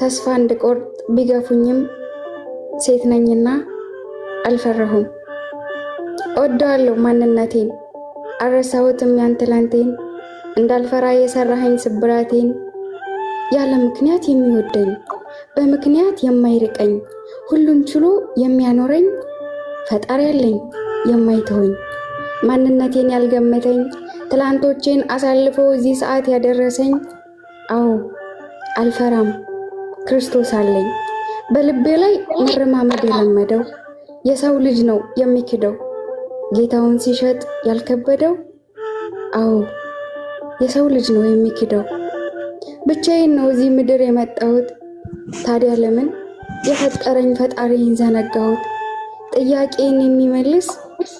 ተስፋ እንድቆርጥ ቢገፉኝም ሴት ነኝና አልፈራሁም። እወደዋለሁ ማንነቴን አልረሳሁትም ያን ትላንቴን እንዳልፈራ የሰራኸኝ ስብራቴን ያለ ምክንያት የሚወደኝ በምክንያት የማይርቀኝ ሁሉን ችሎ የሚያኖረኝ ፈጣሪ አለኝ የማይተወኝ ማንነቴን ያልገመተኝ ትላንቶቼን አሳልፎ እዚህ ሰዓት ያደረሰኝ አዎ አልፈራም ክርስቶስ አለኝ በልቤ ላይ መረማመድ የለመደው የሰው ልጅ ነው የሚክደው ጌታውን ሲሸጥ ያልከበደው አዎ የሰው ልጅ ነው የሚክደው ብቻዬን ነው እዚህ ምድር የመጣሁት ታዲያ ለምን የፈጠረኝ ፈጣሪን ዘነጋሁት ጥያቄን የሚመልስ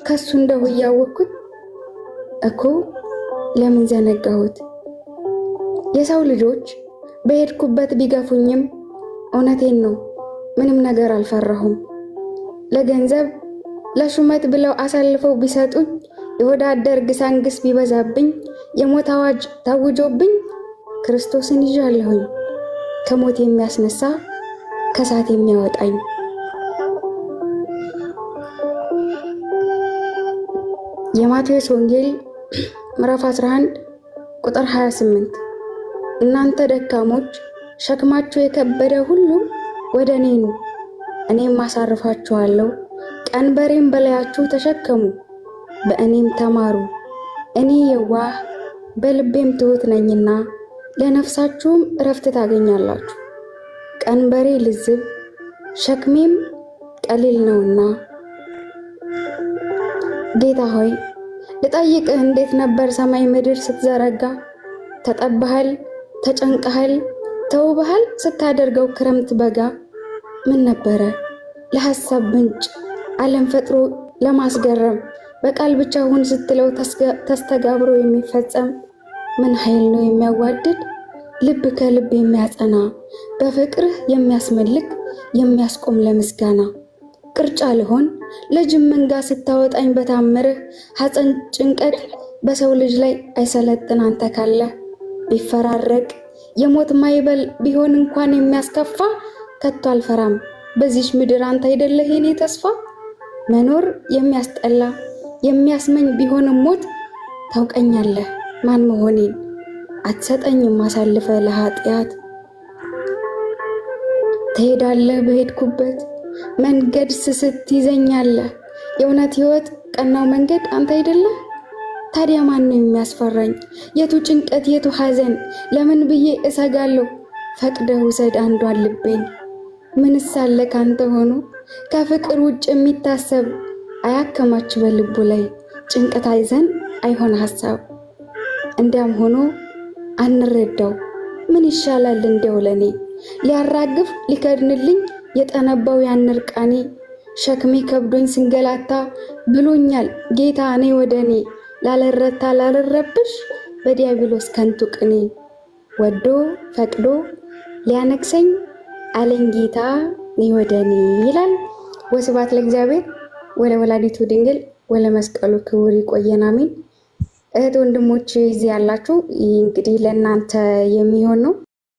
ከሱ እንደው ያወቅኩት እኮ ለምን ዘነጋሁት የሰው ልጆች በሄድኩበት ቢገፉኝም እውነቴን ነው ምንም ነገር አልፈራሁም ለገንዘብ ለሹመት ብለው አሳልፈው ቢሰጡኝ የወዳደር ግሳንግስ ቢበዛብኝ የሞት አዋጅ ታውጆብኝ ክርስቶስን ይዣለሁኝ ከሞት የሚያስነሳ ከሳት የሚያወጣኝ የማቴዎስ ወንጌል ምዕራፍ 11 ቁጥር 28 እናንተ ደካሞች ሸክማችሁ የከበደ ሁሉ ወደ እኔ ኑ እኔም አሳርፋችኋለሁ ቀንበሬን በላያችሁ ተሸከሙ በእኔም ተማሩ እኔ የዋህ በልቤም ትሁት ነኝና ለነፍሳችሁም እረፍት ታገኛላችሁ ቀንበሬ ልዝብ ሸክሜም ቀሊል ነውና ጌታ ሆይ ልጠይቅህ እንዴት ነበር ሰማይ ምድር ስትዘረጋ ተጠበሃል ተጨንቀሃል ተውበሃል ስታደርገው ክረምት በጋ ምን ነበረ ለሐሳብ ምንጭ ዓለም ፈጥሮ ለማስገረም በቃል ብቻ ሁን ስትለው ተስተጋብሮ የሚፈጸም ምን ኃይል ነው የሚያዋድድ ልብ ከልብ የሚያጸና በፍቅርህ የሚያስመልክ የሚያስቆም ለምስጋና ቅርጫ ልሆን ለጅም መንጋ ስታወጣኝ በታምርህ ሐዘን ጭንቀት በሰው ልጅ ላይ አይሰለጥን አንተ ካለ ቢፈራረቅ የሞት ማይበል ቢሆን እንኳን የሚያስከፋ ከቶ አልፈራም በዚች ምድር አንተ አይደለህ የኔ ተስፋ መኖር የሚያስጠላ የሚያስመኝ ቢሆንም ሞት ታውቀኛለህ ማን መሆኔን አትሰጠኝም አሳልፈ ለኃጢአት ትሄዳለህ በሄድኩበት መንገድ ስስት ይዘኛለህ የእውነት ሕይወት ቀናው መንገድ አንተ አይደለህ ታዲያ ማን ነው የሚያስፈራኝ የቱ ጭንቀት የቱ ሐዘን ለምን ብዬ እሰጋለሁ ፈቅደህ ውሰድ አንዷን ልቤን ምንስ አለ ካንተ ሆኖ ከፍቅር ውጭ የሚታሰብ አያከማች በልቡ ላይ ጭንቀት አይዘን አይሆን ሐሳብ እንዲያም ሆኖ አንረዳው ምን ይሻላል እንዲያው ለኔ ሊያራግፍ ሊከድንልኝ የጠነባው ያንርቃኔ ሸክሜ ከብዶኝ ስንገላታ ብሎኛል ጌታ እኔ ወደኔ ላለረታ ላለረብሽ በዲያብሎስ ከንቱ ቅኔ ወዶ ፈቅዶ ሊያነክሰኝ አለኝ ጌታ እኔ ወደኔ ይላል። ወስብሐት ለእግዚአብሔር ወለወላዲቱ ድንግል ወለመስቀሉ ክቡር። ይቆየን አሜን። እህት ወንድሞች እዚህ ያላችሁ እንግዲህ ለእናንተ የሚሆን ነው።